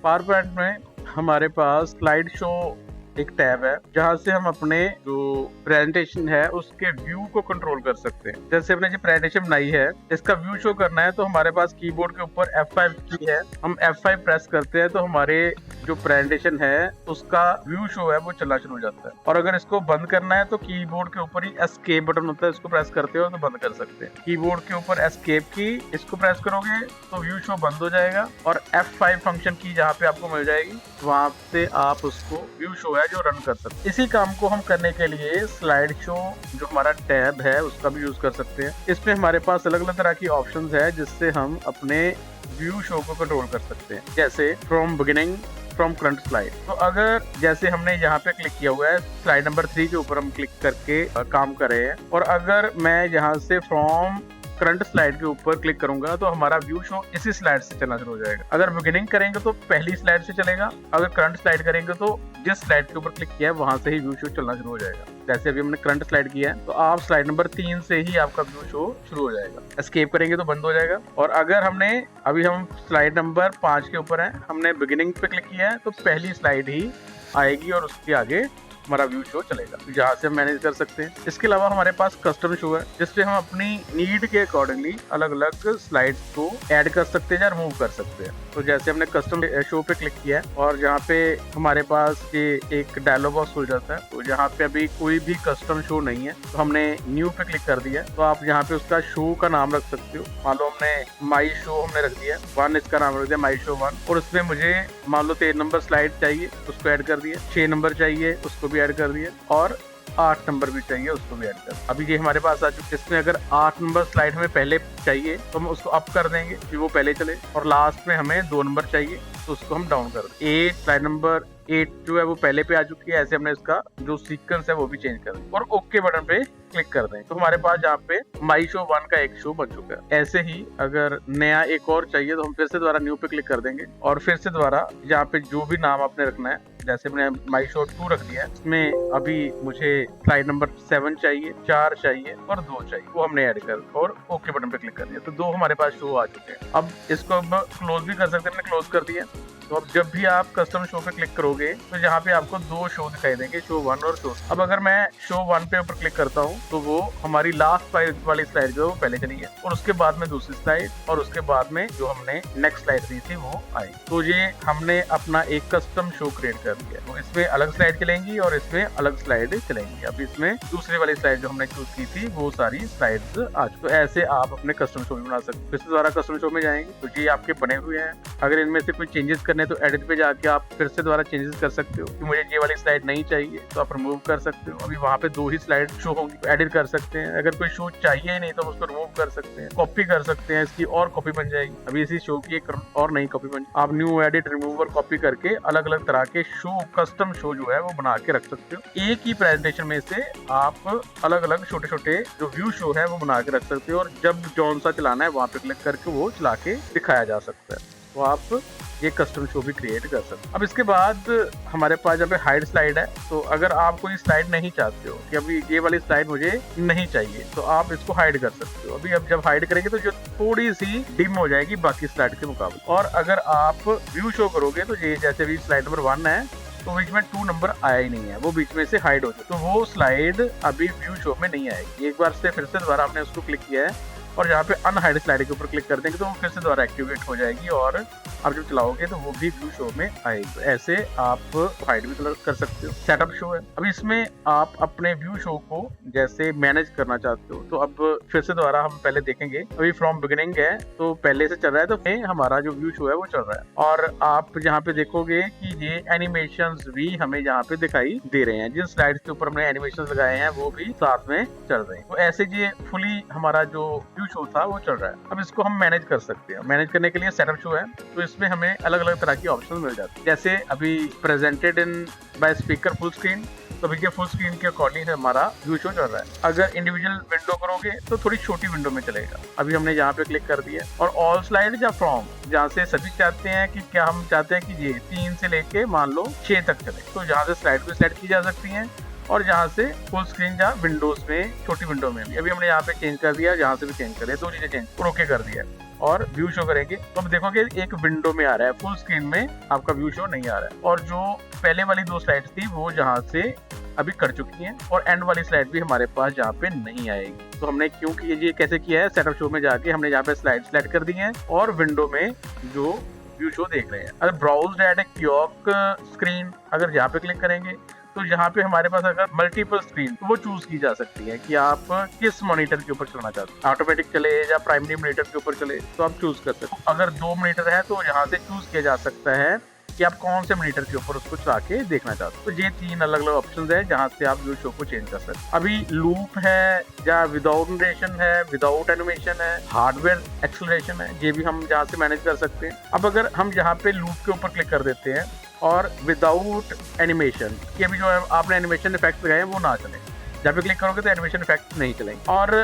Power point में हमारे पास slide show एक टैब है जहां से हम अपने जो प्रेजेंटेशन है उसके व्यू को कंट्रोल कर सकते हैं। जैसे हमने जो प्रेजेंटेशन बनाई है इसका व्यू शो करना है तो हमारे पास कीबोर्ड के ऊपर F5 की है, हम F5 प्रेस करते हैं तो हमारे जो प्रेजेंटेशन है उसका व्यू शो है वो चलना शुरू हो जाता है। और अगर इसको बंद करना है तो कीबोर्ड के ऊपर ही एस्केप बटन होता है, इसको प्रेस करते हो तो बंद कर सकते हैं। कीबोर्ड के ऊपर एस्केप की इसको प्रेस करोगे तो व्यू शो बंद हो जाएगा और F5 फंक्शन की जहाँ पे आपको मिल जाएगी वहां से आप उसको व्यू शो है जो रन कर सकते हैं। इसी काम को हम करने के लिए स्लाइड शो जो हमारा टैब है उसका भी यूज कर सकते हैं। इसमें हमारे पास अलग अलग तरह की ऑप्शंस है जिससे हम अपने व्यू शो को कंट्रोल कर सकते हैं, जैसे from beginning, from current slide. तो अगर जैसे हमने यहाँ पे क्लिक किया हुआ है स्लाइड नंबर 3 के ऊपर हम क्लिक करके काम कर रहे हैं और अगर मैं यहाँ से फ्रॉम करंट स्लाइड के ऊपर क्लिक करूंगा तो हमारा व्यू शो इसी स्लाइड से चलना शुरू हो जाएगा। अगर बिगिनिंग करेंगे तो पहली स्लाइड से चलेगा, अगर करंट स्लाइड करेंगे तो जिस स्लाइड के ऊपर क्लिक किया है वहां से ही व्यू शो चलना शुरू हो जाएगा। जैसे अभी हमने करंट स्लाइड किया है तो आप स्लाइड नंबर 3 से ही आपका व्यू शो शुरू हो जाएगा। एस्केप करेंगे तो बंद हो जाएगा। और अगर हमने अभी हम स्लाइड नंबर 5 के ऊपर है, हमने बिगिनिंग पे क्लिक किया है तो पहली स्लाइड ही आएगी और उसके आगे हमारा व्यू शो चलेगा, जहाँ से हम मैनेज कर सकते हैं। इसके अलावा हमारे पास कस्टम शो है जिसपे हम अपनी नीड के अकॉर्डिंगली अलग अलग स्लाइड्स को ऐड कर सकते हैं या रिमूव कर सकते हैं। तो जैसे हमने कस्टम शो पे क्लिक किया है और जहाँ पे हमारे पास ये एक डायलॉग बॉक्स हो जाता है, तो जहाँ पे अभी कोई भी कस्टम शो नहीं है तो हमने न्यू पे क्लिक कर दिया। तो आप यहाँ पे उसका शो का नाम रख सकते हो। मान लो हमने माई शो हमने रख दिया 1, इसका नाम रख दिया माई शो 1 और उसमें मुझे मान लो 13 नंबर स्लाइड चाहिए उसको ऐड कर दिया, 6 नंबर चाहिए उसको भी ऐड कर दिया और 8 नंबर भी चाहिए उसको भी ऐड कर। अभी ये हमारे पास आ चुके। इसमें अगर 8 नंबर स्लाइड हमें पहले चाहिए तो हम उसको अप कर देंगे कि वो पहले चले और लास्ट में हमें 2 नंबर चाहिए तो उसको हम डाउन कर देंगे। 8 स्लाइड नंबर 8 जो है वो पहले पे आ चुकी है, ऐसे हमने इसका जो सीक्वेंस है वो भी चेंज कर दें और ओके बटन पे क्लिक कर दें तो हमारे पास यहाँ पे माई शो 1 का एक शो बन चुका है। ऐसे ही अगर नया एक और चाहिए तो हम फिर से दोबारा न्यू पे क्लिक कर देंगे और फिर से दोबारा यहाँ पे जो भी नाम आपने रखना है, जैसे मैंने माई शो 2 रख दिया है, इसमें अभी मुझे स्लाइड नंबर 7 चाहिए, 4 चाहिए और 2 चाहिए, वो हमने ऐड कर और ओके बटन पे क्लिक कर दिया तो 2 हमारे पास शो आ चुके हैं। अब इसको अब क्लोज भी कर सकते हैं, हमने क्लोज कर दिया। तो अब जब भी आप कस्टम शो पे क्लिक करोगे तो यहाँ पे आपको 2 शो दिखाई देंगे, शो 1 और शो। अब अगर मैं शो 1 पे ऊपर क्लिक करता हूँ तो वो हमारी लास्ट वाली स्लाइड जो है वो पहले चली है और उसके बाद में दूसरी स्लाइड और उसके बाद में जो हमने नेक्स्ट स्लाइड दी थी वो आई। तो ये हमने अपना एक कस्टम शो क्रिएट कर दिया। तो इसमें अलग स्लाइड चलेंगी और इसमें अलग स्लाइड चलेंगी। अब इसमें दूसरी वाली स्लाइड जो हमने चूज की थी वो सारी स्लाइड्स आज। तो ऐसे आप अपने कस्टम शो भी बना सकते हैं। फिर से दोबारा कस्टम शो में जाएंगे तो ये आपके बने हुए हैं। अगर इनमें से कोई चेंजेस करने तो एडिट पे जाके आप फिर से दोबारा चेंजेस कर सकते हो कि मुझे ये वाली स्लाइड नहीं चाहिए तो आप रिमूव कर सकते हो। अभी वहाँ पे 2 ही स्लाइड शो होंगी, एडिट कर सकते हैं। अगर कोई शो चाहिए ही नहीं तो उसको रिमूव कर सकते हैं, कॉपी कर सकते हैं, इसकी और कॉपी बन जाएगी। अभी इसी शो की एक और नई कॉपी बन, आप न्यू एडिट रिमूव और कॉपी करके अलग अलग तरह के शो कस्टम शो जो है वो बना के रख सकते हो। एक ही प्रेजेंटेशन में से आप अलग अलग छोटे छोटे जो व्यू शो है वो बना के रख सकते हो और जब जौन सा चलाना है वहाँ पे क्लिक करके वो चला के दिखाया जा सकता है। तो आप ये कस्टम शो भी क्रिएट कर सकते हैं। अब इसके बाद हमारे पास जब हाइड स्लाइड है, तो अगर आप कोई स्लाइड नहीं चाहते हो कि अभी ये वाली स्लाइड मुझे नहीं चाहिए तो आप इसको हाइड कर सकते हो। अभी अब जब हाइड करेंगे तो जो थोड़ी सी डिम हो जाएगी बाकी स्लाइड के मुकाबले। और अगर आप व्यू शो करोगे तो ये जैसे भी स्लाइड नंबर 1 है तो बीच में 2 नंबर आया ही नहीं है, वो बीच में से हाइड हो जाए तो वो स्लाइड अभी व्यू शो में नहीं आएगी। एक बार से फिर से दोबारा आपने उसको क्लिक किया है और यहाँ पे अनहाइड स्लाइड के ऊपर क्लिक कर देंगे तो वो फिर से दोबारा एक्टिवेट हो जाएगी और आप जब चलाओगे तो वो भी व्यू शो में आएगी। तो ऐसे आप हाइड भी कर सकते हो। सेटअप शो है, अब इसमें आप अपने व्यू शो को जैसे मैनेज करना चाहते हो तो अब फिर से दोबारा हम पहले देखेंगे। अभी फ्रॉम बिगिनिंग है तो पहले से चल रहा है तो हमारा जो व्यू शो है वो चल रहा है और आप यहाँ पे देखोगे कि ये एनिमेशंस भी हमें यहाँ पे दिखाई दे रहे हैं। जिन स्लाइड्स के ऊपर हमने एनिमेशंस लगाए हैं वो भी साथ में चल रहे हैं। तो ऐसे ये फुली हमारा जो व्यू शो था वो चल रहा है। अब इसको हम मैनेज कर सकते हैं। मैनेज करने के लिए सेटअप शो है तो इसमें हमें अलग अलग तरह की ऑप्शन मिल जाती है। जैसे अभी presented in by speaker full screen, तो अभी फुल स्क्रीन के अकॉर्डिंग हमारा व्यू शो चल रहा है। अगर इंडिविजुअल विंडो करोगे तो थोड़ी छोटी विंडो में चलेगा। अभी हमने यहाँ पे क्लिक कर दिया और ऑल स्लाइड या फ्रॉम, जहाँ से सभी चाहते हैं कि क्या हम चाहते हैं कि ये 3 से लेके मान लो 6 तक चले, तो यहाँ से स्लाइड भी सेलेक्ट की जा सकती है और जहाँ से फुल स्क्रीन या विंडोज में छोटी विंडो में भी। अभी हमने यहाँ पे चेंज कर दिया, जहाँ से भी चेंज कर दिया, 2 चीजें चेंज और ओके कर दिया। और व्यू शो करेंगे तो अब देखोगे एक विंडो में आ रहा है, फुल स्क्रीन में आपका व्यू शो नहीं आ रहा है। और जो पहले वाली 2 स्लाइड्स थी वो जहाँ से अभी कर चुकी हैं, और एंड वाली स्लाइड भी हमारे पास जहाँ पे नहीं आएगी। तो हमने क्यों ये कैसे किया है, सेटअप शो में जाके हमने यहाँ पे स्लाइड सेलेक्ट कर दी है और विंडो में जो व्यू शो देख रहे हैं, अगर ब्राउज एट ए क्योक स्क्रीन अगर यहाँ पे क्लिक करेंगे तो यहाँ पे हमारे पास अगर मल्टीपल स्क्रीन तो वो चूज की जा सकती है कि आप किस मॉनिटर के ऊपर चलाना चाहते हैं, ऑटोमेटिक चले या प्राइमरी मॉनिटर के ऊपर चले, तो आप चूज कर सकते हैं। अगर 2 मॉनिटर है तो यहाँ से चूज किया जा सकता है कि आप कौन से मॉनिटर के ऊपर उसको चला के देखना चाहते हो। तो ये 3 अलग अलग ऑप्शंस है जहाँ से आप व्यू शो को चेंज कर सकते हैं। अभी लूप है या विदाउट नरेशन है, विदाउट एनिमेशन है, हार्डवेयर एक्सेलरेशन है, ये भी हम जहाँ से मैनेज कर सकते हैं। अब अगर हम यहाँ पे लूप के ऊपर क्लिक कर देते हैं और विदाउट एनिमेशन कि अभी जो आपने एनिमेशन इफेक्ट लगाए वो ना चले, जब भी क्लिक करोगे तो एनिमेशन इफेक्ट नहीं चलेंगे और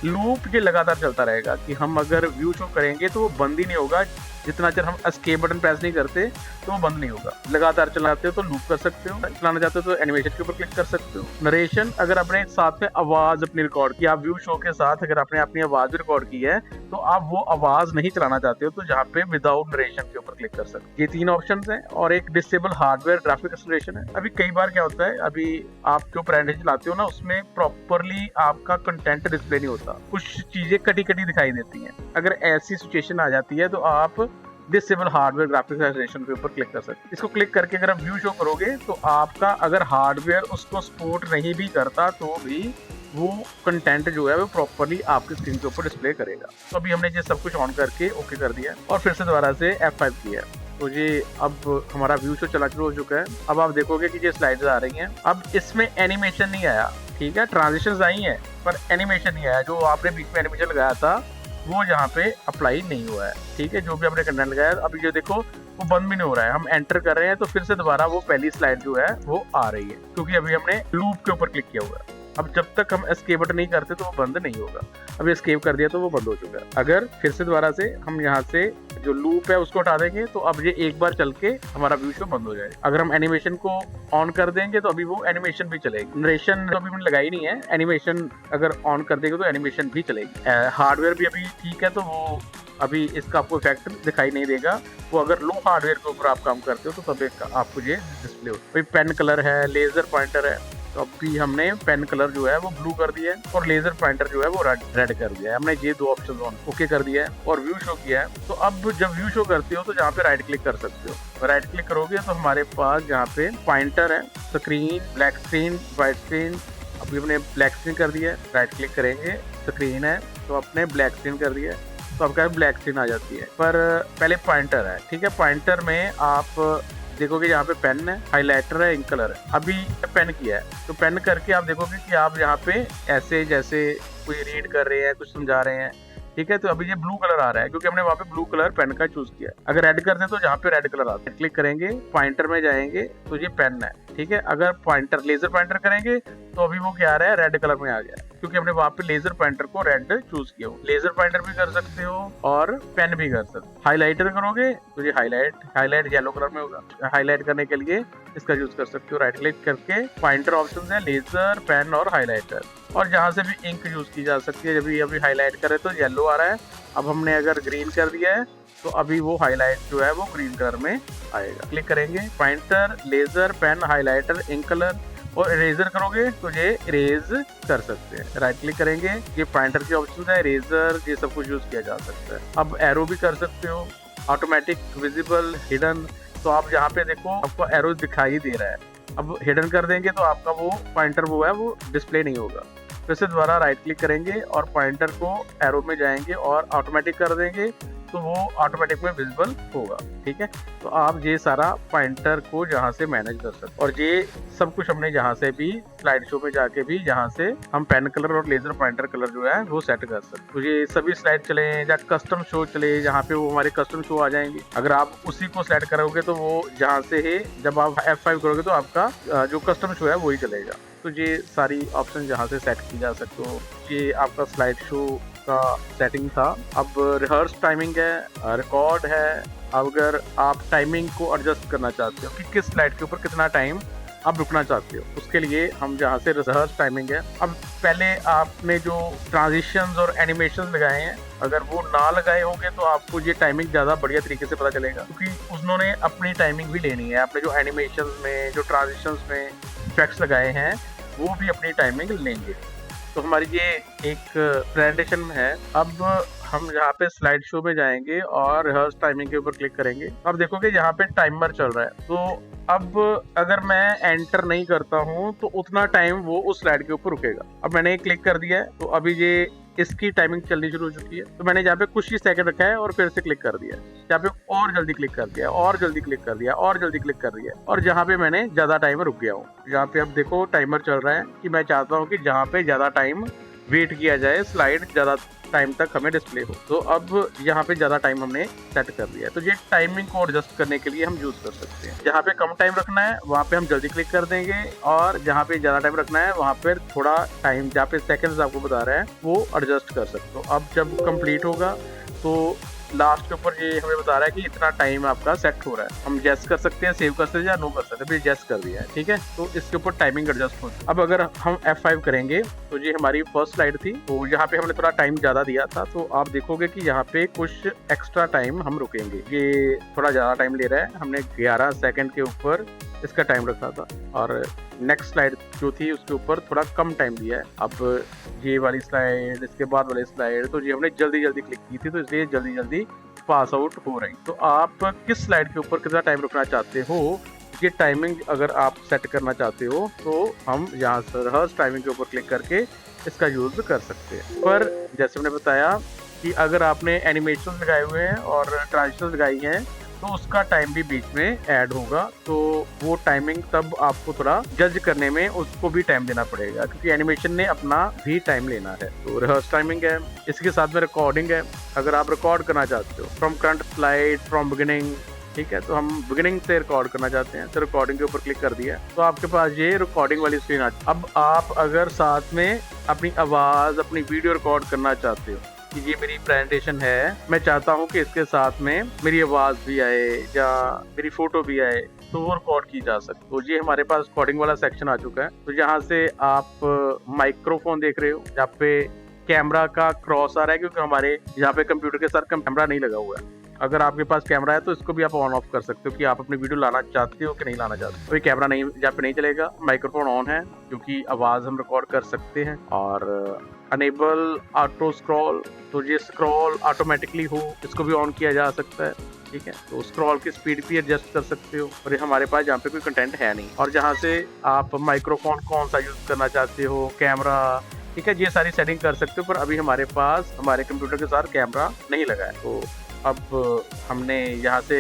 लूप ये लगातार चलता रहेगा कि हम अगर व्यू शो करेंगे तो वो बंद ही नहीं होगा। जितना चेर हम एस्केप बटन प्रेस नहीं करते तो वो बंद नहीं होगा। लगातार चलाते हो तो लूप कर सकते हो, चलाना चाहते हो तो एनिमेशन के ऊपर क्लिक कर सकते हो। नरेशन अगर आपने साथ में आवाज अपनी रिकॉर्ड की, आप व्यू शो के साथ अगर आपने अपनी आवाज रिकॉर्ड की है तो आप वो आवाज नहीं चलाना चाहते हो तो जहाँ पे विदाउट नरेशन के ऊपर क्लिक कर सकते हो। ये 3 ऑप्शन है और एक डिसेबल हार्डवेयर ग्राफिक एक्सेलरेशन है। अभी कई बार क्या होता है, अभी आप जो प्रेजेंटेशन चलाते हो ना उसमें प्रॉपरली आपका कंटेंट डिस्प्ले नहीं होता, कुछ चीजें कटी कटी दिखाई देती हैं। अगर ऐसी सिचुएशन आ जाती है तो आप डिसेबल हार्डवेयर ग्राफिक्स एक्सेलरेशन के ऊपर क्लिक कर सकते हैं। इसको क्लिक करके अगर आप व्यू शो करोगे तो आपका अगर हार्डवेयर उसको सपोर्ट नहीं भी करता तो भी वो कंटेंट जो है वो प्रॉपरली आपकी स्क्रीन के ऊपर डिस्प्ले करेगा। तो अभी हमने ये सब कुछ ऑन करके ओके कर दिया और फिर से दोबारा से F5 किया, तो ये अब हमारा व्यू शो चला शुरू हो चुका है। अब आप देखोगे कि ये स्लाइड्स आ रही हैं। अब इसमें एनिमेशन नहीं आया, ठीक है, ट्रांजिशंस आई हैं पर एनिमेशन नहीं आया। जो आपने बीच में एनिमेशन लगाया था वो यहाँ पे अप्लाई नहीं हुआ है, ठीक है, जो भी आपने कंटेंट लगाया। अभी जो देखो वो बंद भी नहीं हो रहा है, हम एंटर कर रहे हैं तो फिर से दोबारा वो पहली स्लाइड जो है वो आ रही है क्योंकि अभी हमने लूप के ऊपर क्लिक किया हुआ है। अब जब तक हम एस्केप बटन नहीं करते तो वो बंद नहीं होगा। अभी एस्केप कर दिया तो वो बंद हो चुका है। अगर फिर से दोबारा से हम यहाँ से जो लूप है उसको हटा देंगे तो अब ये एक बार चल के हमारा व्यू शो बंद हो जाएगा। अगर हम एनिमेशन को ऑन कर देंगे तो अभी वो एनिमेशन भी चलेगी। नरेशन तो अभी मैंने लगाई नहीं है, एनिमेशन अगर ऑन कर देंगे तो एनिमेशन भी चलेगी। हार्डवेयर भी अभी ठीक है तो वो अभी इसका आपको इफेक्ट दिखाई नहीं देगा। वो अगर लो हार्डवेयर के ऊपर आप काम करते हो तो तब आपको ये डिस्प्ले हो। भाई पेन कलर है, लेजर पॉइंटर है, तो अभी हमने पेन कलर जो है वो ब्लू कर दिया है और लेजर पॉइंटर जो है वो रेड कर दिया है। हमने ये 2 ऑप्शन ऑन ओके कर दिया है और व्यू शो किया है। तो अब जब व्यू शो करते हो तो जहाँ पे राइट क्लिक कर सकते हो। राइट क्लिक करोगे तो हमारे पास जहाँ पे पॉइंटर है, screen, black screen, white screen. अभी हमने ब्लैक स्क्रीन कर दिया है, राइट क्लिक करेंगे, स्क्रीन है तो अपने ब्लैक स्क्रीन कर दिया है तो आपका ब्लैक स्क्रीन आ जाती है। पर पहले पॉइंटर है, ठीक है, पॉइंटर में आप देखोगे यहाँ पे पेन है, हाइलाइटर है, इंक कलर है। अभी पेन किया है तो पेन करके आप देखोगे कि आप यहाँ पे ऐसे जैसे कोई रीड कर रहे हैं, कुछ समझा रहे हैं, ठीक है। तो अभी ये ब्लू कलर आ रहा है क्योंकि हमने वहाँ पे ब्लू कलर पेन का चूज किया। अगर रेड करते तो जहाँ पे रेड कलर आता है, क्लिक करेंगे, पॉइंटर में जाएंगे तो ये पेन है, ठीक है। अगर पॉइंटर लेजर पॉइंटर करेंगे तो अभी वो क्या आ रहा है, रेड कलर में आ गया क्योंकि हमने वहाँ पे लेजर पॉइंटर को रेड चूज किया हो। लेजर पॉइंटर भी कर सकते हो और पेन भी कर सकते हो। हाईलाइटर करोगे तो ये हाईलाइट येलो कलर में होगा। हाईलाइट करने के लिए इसका यूज कर सकते हो। राइट क्लिक करके पॉइंटर ऑप्शन है, लेजर, पेन और हाईलाइटर, और जहाँ से भी इंक यूज की जा सकती है। जब अभी हाईलाइट करे तो येलो आ रहा है, अब हमने अगर ग्रीन कर दिया है तो अभी वो हाईलाइट जो है वो ग्रीन कलर में आएगा। क्लिक करेंगे, pointer, laser, pen, highlighter, ink colour और इरेजर करोगे तो ये इरेज कर सकते हैं। राइट क्लिक करेंगे, ये पॉइंटर के ऑप्शन है, इरेजर, ये सब कुछ यूज किया जा सकता है। अब एरो भी कर सकते हो, ऑटोमेटिक, विजिबल, हिडन। तो आप यहाँ पे देखो आपको एरो दिखाई दे रहा है। अब हिडन कर देंगे तो आपका वो पॉइंटर वो है वो डिस्प्ले नहीं होगा। फिर से दोबारा राइट क्लिक करेंगे और पॉइंटर को एरो में जाएंगे और ऑटोमेटिक कर देंगे तो वो ऑटोमेटिक में विजिबल होगा, ठीक है। तो आप ये सारा पॉइंटर को जहाँ से मैनेज कर सकते, और ये सब कुछ हमने जहाँ से भी स्लाइड शो में जाके भी जहाँ से हम पेन कलर और लेजर पॉइंटर कलर जो है वो सेट कर सकते। तो ये सभी स्लाइड चले या कस्टम शो चले, जहाँ पे वो हमारे कस्टम शो आ जाएंगे। अगर आप उसी को सेट करोगे तो वो जहाँ से ही जब आप F5 करोगे तो आपका जो कस्टम शो है वही चलेगा। तो ये सारी ऑप्शन जहाँ से सेट की जा सकते हो। ये आपका स्लाइड शो का सेटिंग था। अब रिहर्स टाइमिंग है, रिकॉर्ड है। अब अगर आप टाइमिंग को एडजस्ट करना चाहते हो कि किस स्लाइड के ऊपर कितना टाइम आप रुकना चाहते हो, उसके लिए हम जहाँ से रिहर्स टाइमिंग है, अब पहले आपने जो ट्रांजिशंस और एनिमेशन लगाए हैं अगर वो ना लगाए होंगे तो आपको ये टाइमिंग ज्यादा बढ़िया तरीके से पता चलेगा, क्योंकि उन्होंने अपनी टाइमिंग भी लेनी है। आपने जो एनिमेशन में जो ट्रांजिशंस में इफेक्ट्स लगाए हैं वो भी अपनी टाइमिंग लेंगे। तो हमारी ये एक प्रेजेंटेशन में है। अब हम यहाँ पे स्लाइड शो में जाएंगे और रिहर्स टाइमिंग के ऊपर क्लिक करेंगे। अब देखोगे यहाँ पे टाइमर चल रहा है, तो अब अगर मैं एंटर नहीं करता हूँ तो उतना टाइम वो उस स्लाइड के ऊपर रुकेगा। अब मैंने क्लिक कर दिया है तो अभी ये इसकी टाइमिंग चलनी शुरू हो चुकी है। तो मैंने यहाँ पे कुछ ही सेकंड रखा है और फिर से क्लिक कर दिया है। यहाँ पे और जल्दी क्लिक कर दिया और जल्दी क्लिक कर दिया और जल्दी क्लिक कर दिया और जहाँ पे मैंने ज्यादा टाइम रुक गया हूँ। यहाँ पे अब देखो टाइमर चल रहा है कि मैं चाहता हूँ कि जहाँ पे ज्यादा टाइम वेट किया जाए, स्लाइड ज्यादा टाइम तक हमें डिस्प्ले हो। तो अब यहाँ पे ज्यादा टाइम हमने सेट कर दिया है। तो ये टाइमिंग को एडजस्ट करने के लिए हम यूज कर सकते हैं। जहाँ पे कम टाइम रखना है वहाँ पे हम जल्दी क्लिक कर देंगे और जहाँ पे ज्यादा टाइम रखना है वहाँ पे थोड़ा टाइम, जहाँ पे सेकंड्स आपको बता रहा है वो एडजस्ट कर सकते हो। अब जब कंप्लीट होगा तो लास्ट के ऊपर ये हमें बता रहा है कि इतना टाइम आपका सेट हो रहा है। हम जेस कर सकते हैं, सेव कर सकते हैं या नो कर सकते हैं। अभी जेस कर दिया है, ठीक है। तो इसके ऊपर टाइमिंग एडजस्ट हो। अब अगर हम F5 करेंगे तो ये हमारी फर्स्ट स्लाइड थी, तो यहाँ पे हमने थोड़ा टाइम ज्यादा दिया था। तो आप देखोगे कि यहाँ पे कुछ एक्स्ट्रा टाइम हम रुकेंगे। ये थोड़ा ज्यादा टाइम ले रहा है, हमने 11 सेकंड के ऊपर इसका टाइम रखा था और नेक्स्ट स्लाइड जो थी उसके ऊपर थोड़ा कम टाइम दिया है। अब ये वाली स्लाइड, इसके बाद वाली स्लाइड, तो ये हमने जल्दी जल्दी क्लिक की थी तो इसलिए जल्दी जल्दी पास आउट हो रही। तो आप किस स्लाइड के ऊपर कितना टाइम रुकना चाहते हो, ये टाइमिंग अगर आप सेट करना चाहते हो तो हम यहाँ से रिहर्स टाइमिंग के ऊपर क्लिक करके इसका यूज कर सकते हैं। पर जैसे मैंने बताया कि अगर आपने एनिमेशन लगाए हुए हैं और ट्रांजिशन लगाई हैं तो उसका टाइम भी बीच में ऐड होगा। तो वो टाइमिंग तब आपको थोड़ा जज करने में उसको भी टाइम देना पड़ेगा, क्योंकि एनिमेशन ने अपना भी टाइम लेना है। तो रिहर्स टाइमिंग है, इसके साथ में रिकॉर्डिंग है। अगर आप रिकॉर्ड करना चाहते हो from current slide, from beginning, ठीक है, तो हम बिगिनिंग से रिकॉर्ड करना चाहते हैं तो रिकॉर्डिंग के ऊपर क्लिक कर दिया तो आपके पास ये रिकॉर्डिंग वाली स्क्रीन आ। अब आप अगर साथ में अपनी आवाज, अपनी वीडियो रिकॉर्ड करना चाहते हो कि ये मेरी प्रेजेंटेशन है, मैं चाहता हूँ कि इसके साथ में मेरी आवाज भी आए या मेरी फोटो भी आए, तो वो रिकॉर्ड की जा सकती। तो ये हमारे पास रिकॉर्डिंग वाला सेक्शन आ चुका है। तो यहाँ से आप माइक्रोफोन देख रहे हो, यहाँ पे कैमरा का क्रॉस आ रहा है क्योंकि हमारे यहाँ पे कंप्यूटर के साथ कैमरा नहीं लगा हुआ है। अगर आपके पास कैमरा है तो इसको भी आप ऑन ऑफ कर सकते हो कि आप अपनी वीडियो लाना चाहते हो कि नहीं लाना चाहते। कोई कैमरा नहीं, यहाँ पे नहीं चलेगा। माइक्रोफोन ऑन है क्योंकि आवाज हम रिकॉर्ड कर सकते हैं। और अनेबल ऑटो स्क्रॉल, तो ये स्क्रॉल ऑटोमेटिकली हो इसको भी ऑन किया जा सकता है, ठीक है। तो स्क्रॉल की स्पीड भी एडजस्ट कर सकते हो। और हमारे पास यहाँ पे कोई कंटेंट है नहीं। और जहाँ से आप माइक्रोफोन कौन सा यूज करना चाहते हो, कैमरा, ठीक है, ये सारी सेटिंग कर सकते हो। पर अभी हमारे पास हमारे कंप्यूटर के साथ कैमरा नहीं लगा है। तो अब हमने यहाँ से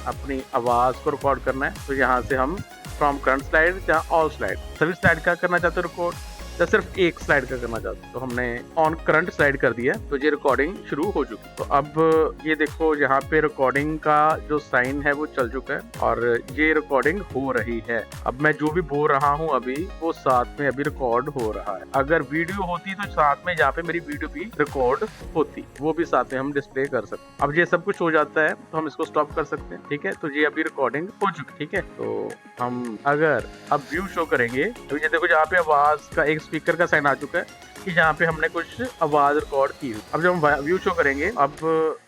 अपनी आवाज को रिकॉर्ड करना है। तो यहाँ से हम फ्रॉम करंट स्लाइड या ऑल स्लाइड, सभी स्लाइड का करना चाहते हो रिकॉर्ड या सिर्फ एक स्लाइड का करना चाहते हो, तो हमने ऑन करंट स्लाइड कर दिया तो ये रिकॉर्डिंग शुरू हो चुकी। तो अब ये देखो यहाँ पे रिकॉर्डिंग का जो साइन है वो चल चुका है और ये रिकॉर्डिंग हो रही है। अब मैं जो भी बोल रहा हूँ अभी वो साथ में अभी रिकॉर्ड हो रहा है। अगर वीडियो होती तो साथ में यहाँ पे मेरी वीडियो भी रिकॉर्ड होती, वो भी साथ में हम डिस्प्ले कर सकते। अब ये सब कुछ हो जाता है तो हम इसको स्टॉप कर सकते हैं, ठीक है। तो ये अभी रिकॉर्डिंग हो चुकी, ठीक है। तो हम अगर अब व्यू शो करेंगे तो ये देखो यहाँ पे आवाज का एक स्पीकर का साइन आ चुका है कि जहाँ पे हमने कुछ आवाज रिकॉर्ड की। अब जब हम व्यू शो करेंगे अब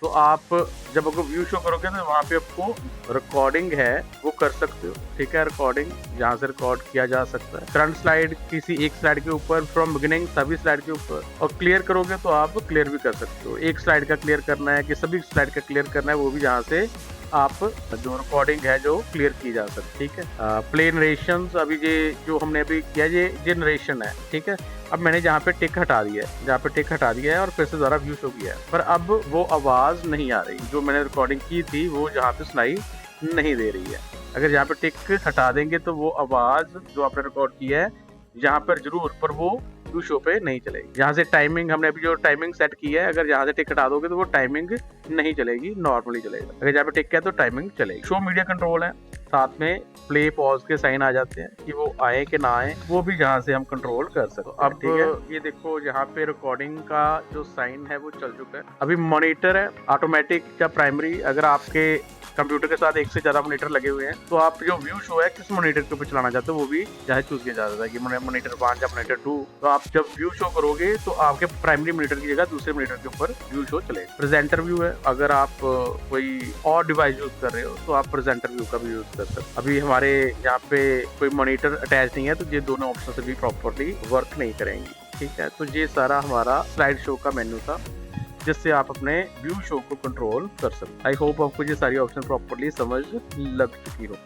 तो आप जब आपको व्यू शो करोगे तो वहाँ पे आपको रिकॉर्डिंग है वो कर सकते हो, ठीक है। रिकॉर्डिंग यहाँ से रिकॉर्ड किया जा सकता है। करंट स्लाइड किसी एक स्लाइड के ऊपर, फ्रॉम बिगिनिंग सभी स्लाइड के ऊपर। और क्लियर करोगे तो आप क्लियर भी कर सकते हो। एक स्लाइड का क्लियर करना है कि सभी स्लाइड का क्लियर करना है, वो भी यहाँ से आप जो रिकॉर्डिंग है जो क्लियर की जा सकती, ठीक है। प्ले नरेशन, अभी ये जो हमने अभी किया ये नरेशन है, ठीक है। अब मैंने जहाँ पे टिक हटा दिया है, जहाँ पे टिक हटा दिया है और फिर से दोबारा व्यू शो किया है, पर अब वो आवाज नहीं आ रही जो मैंने रिकॉर्डिंग की थी, वो जहाँ पे सुनाई नहीं दे रही है। अगर यहाँ पे टिक हटा देंगे तो वो आवाज जो आपने रिकॉर्ड की है यहाँ पर जरूर, पर वो व्यू शो पे नहीं चलेगी। यहाँ से टाइमिंग, हमने अभी जो टाइमिंग सेट की है, अगर यहाँ से टिक हटा दोगे तो वो टाइमिंग नहीं चलेगी, नॉर्मली चलेगा। अगर यहाँ पे टिक है तो टाइमिंग चलेगी। शो मीडिया कंट्रोल है, साथ में प्ले पॉज के साइन आ जाते हैं कि वो आए कि ना आए, वो भी यहाँ से हम कंट्रोल कर सकते हैं। अब ठीक है, ये देखो यहाँ पे रिकॉर्डिंग का जो साइन है वो चल चुका है। अभी मॉनिटर है ऑटोमेटिक या प्राइमरी, अगर आपके कंप्यूटर के साथ एक से ज्यादा मॉनिटर लगे हुए हैं, तो आप जो व्यू शो है किस मॉनिटर के ऊपर चलाना चाहते हो वो भी चाहे चूज किया जा सकता है कि मॉनिटर 1 या मॉनिटर 2। तो आप जब व्यू शो करोगे तो आपके प्राइमरी मॉनिटर की जगह दूसरे मॉनिटर के ऊपर व्यू शो चलेगा। प्रेजेंटर व्यू है, अगर आप कोई और डिवाइस यूज कर रहे हो तो आप प्रेजेंटर व्यू का भी यूज कर सकते हो। अभी हमारे यहाँ पे कोई मॉनिटर अटैच नहीं है तो ये दोनों ऑप्शन भी प्रॉपरली वर्क नहीं करेंगी। ठीक है, तो ये सारा हमारा स्लाइड शो का मेन्यू था जिससे आप अपने व्यू शो को कंट्रोल कर सकते। आई होप आपको ये सारी ऑप्शन प्रॉपरली समझ लग चुकी हो।